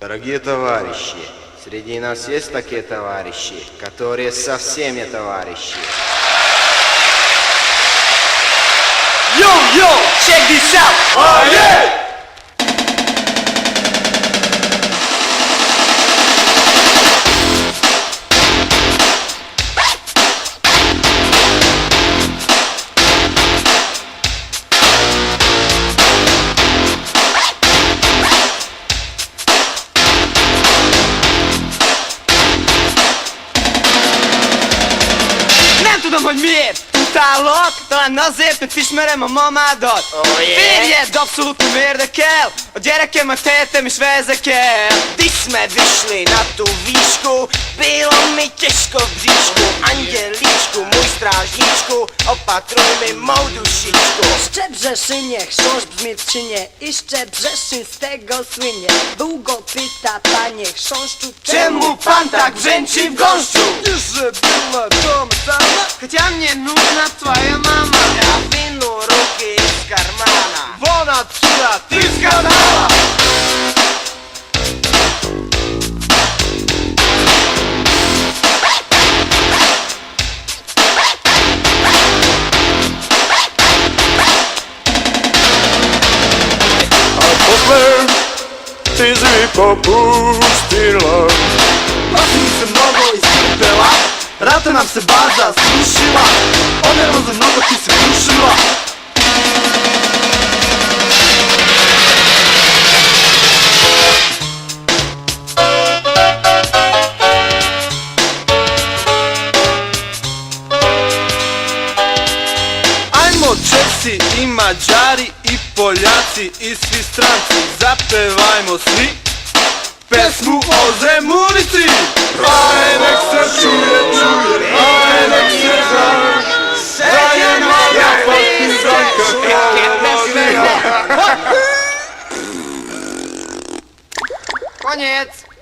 Дорогие товарищи, среди нас есть такие товарищи, которые со всеми товарищи. Yo, check this out! Oh yeah! Nem tudom, hogy miért utálok, talán azért, mert ismerem a mamádat. Oh yeah. Férjed abszolút nem érdekel, a gyerekemet helyettem is vezekel. Ty jsme vyšli na tu výšku, bylo mi těžko v bříšku. Andělíčku, můj strážníčku, opatruj mi mou dušičku. Szczebrzeszynie, chrząszcz brzmi w czynie i Szczebrzeszyn z tego słynie. Długo pyta panie chrząszczu, Czemu pan tak brzęczy w gąszczu? Że była dom sama, Хотя мне нужна твоя мама. ja wynu ruky z karmana. Вон отсюда, ты сказала! Posle ty zvi popustila. Platim se mnogo istrpela, rata nam se baza srušila, odnervo za mnogo ti se krušila. Ajmo Česi i Mađari i Poljaci i svi stranci, zapevajmo svi pesmu o Zemunici. Aj nek se čuje, aj nek se zna. Da je mlada partizanka kralja. Koniec!